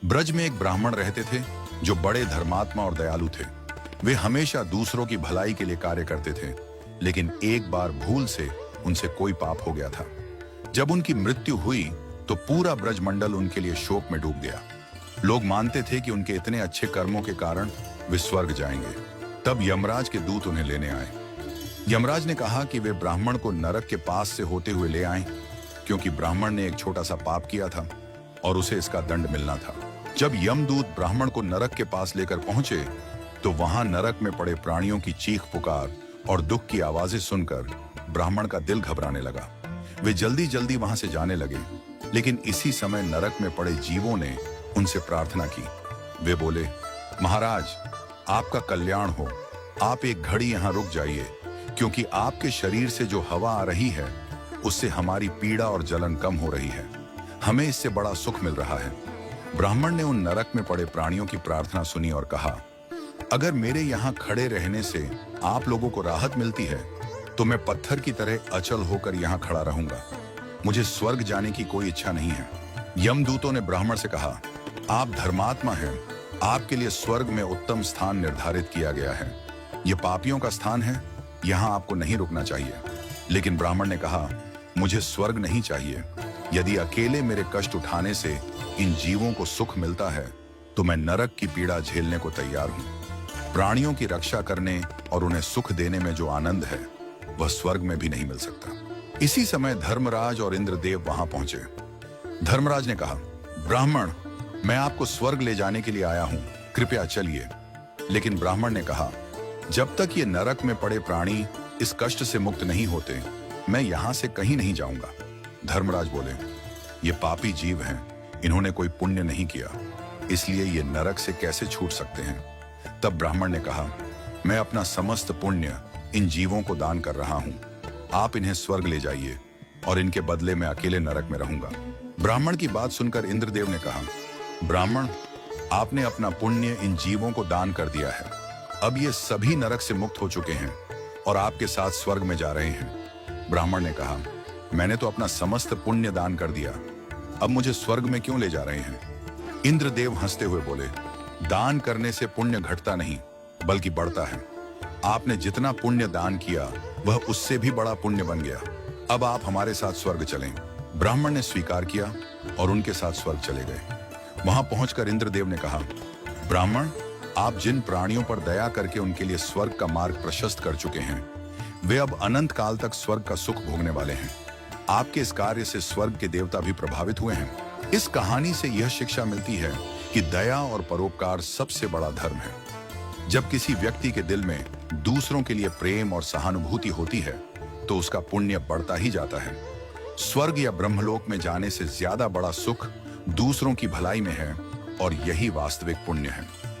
ब्रज में एक ब्राह्मण रहते थे जो बड़े धर्मात्मा और दयालु थे। वे हमेशा दूसरों की भलाई के लिए कार्य करते थे, लेकिन एक बार भूल से उनसे कोई पाप हो गया था। जब उनकी मृत्यु हुई तो पूरा ब्रजमंडल उनके लिए शोक में डूब गया। लोग मानते थे कि उनके इतने अच्छे कर्मों के कारण वे स्वर्ग जाएंगे। तब यमराज के दूत उन्हें लेने आए। यमराज ने कहा कि वे ब्राह्मण को नरक के पास से होते हुए ले आएं, क्योंकि ब्राह्मण ने एक छोटा सा पाप किया था और उसे इसका दंड मिलना था। जब यमदूत ब्राह्मण को नरक के पास लेकर पहुंचे तो वहां नरक में पड़े प्राणियों की चीख पुकार और दुख की आवाजें सुनकर ब्राह्मण का दिल घबराने लगा। वे जल्दी जल्दी वहां से जाने लगे, लेकिन इसी समय नरक में पड़े जीवों ने उनसे प्रार्थना की। वे बोले, महाराज, आपका कल्याण हो, आप एक घड़ी यहाँ रुक जाइए, क्योंकि आपके शरीर से जो हवा आ रही है उससे हमारी पीड़ा और जलन कम हो रही है। हमें इससे बड़ा सुख मिल रहा है। ब्राह्मण ने उन नरक में पड़े प्राणियों की प्रार्थना सुनी और कहा, अगर मेरे यहाँ खड़े रहने से आप लोगों को राहत मिलती है तो मैं पत्थर की तरह अचल होकर यहाँ खड़ा रहूंगा। मुझे स्वर्ग जाने की कोई इच्छा नहीं है। यमदूतों ने ब्राह्मण से कहा, आप धर्मात्मा हैं, आपके लिए स्वर्ग में उत्तम स्थान निर्धारित किया गया है। यह पापियों का स्थान है, यहाँ आपको नहीं रुकना चाहिए। लेकिन ब्राह्मण ने कहा, मुझे स्वर्ग नहीं चाहिए। यदि अकेले मेरे कष्ट उठाने से इन जीवों को सुख मिलता है तो मैं नरक की पीड़ा झेलने को तैयार हूं। प्राणियों की रक्षा करने और उन्हें सुख देने में जो आनंद है वह स्वर्ग में भी नहीं मिल सकता। इसी समय धर्मराज और इंद्रदेव वहां पहुंचे। धर्मराज ने कहा, ब्राह्मण, मैं आपको स्वर्ग ले जाने के लिए आया हूं, कृपया चलिए। लेकिन ब्राह्मण ने कहा, जब तक ये नरक में पड़े प्राणी इस कष्ट से मुक्त नहीं होते मैं यहां से कहीं नहीं जाऊंगा। धर्मराज बोले, ये पापी जीव हैं, इन्होंने कोई पुण्य नहीं किया, इसलिए ये नरक से कैसे छूट सकते हैं। तब ब्राह्मण ने कहा, मैं अपना समस्त पुण्य इन जीवों को दान कर रहा हूं, आप इन्हें स्वर्ग ले जाइए और इनके बदले में अकेले नरक में रहूंगा। ब्राह्मण की बात सुनकर इंद्रदेव ने कहा, ब्राह्मण, आपने अपना पुण्य इन जीवों को दान कर दिया है। अब ये सभी नरक से मुक्त हो चुके हैं और आपके साथ स्वर्ग में जा रहे हैं। ब्राह्मण ने कहा, मैंने तो अपना समस्त पुण्य दान कर दिया, अब मुझे स्वर्ग में क्यों ले जा रहे हैं। इंद्रदेव हंसते हुए बोले, दान करने से पुण्य घटता नहीं बल्कि बढ़ता है। आपने जितना पुण्य दान किया वह उससे भी बड़ा पुण्य बन गया। अब आप हमारे साथ स्वर्ग चलें। ब्राह्मण ने स्वीकार किया और उनके साथ स्वर्ग चले गए। वहां पहुंचकर इंद्रदेव ने कहा, ब्राह्मण, आप जिन प्राणियों पर दया करके उनके लिए स्वर्ग का मार्ग प्रशस्त कर चुके हैं वे अब अनंत काल तक स्वर्ग का सुख भोगने वाले हैं। आपके इस कार्य से स्वर्ग के देवता भी प्रभावित हुए हैं। इस कहानी से यह शिक्षा मिलती है कि दया और परोपकार सबसे बड़ा धर्म है। जब किसी व्यक्ति के दिल में दूसरों के लिए प्रेम और सहानुभूति होती है तो उसका पुण्य बढ़ता ही जाता है। स्वर्ग या ब्रह्मलोक में जाने से ज्यादा बड़ा सुख दूसरों की भलाई में है और यही वास्तविक पुण्य है।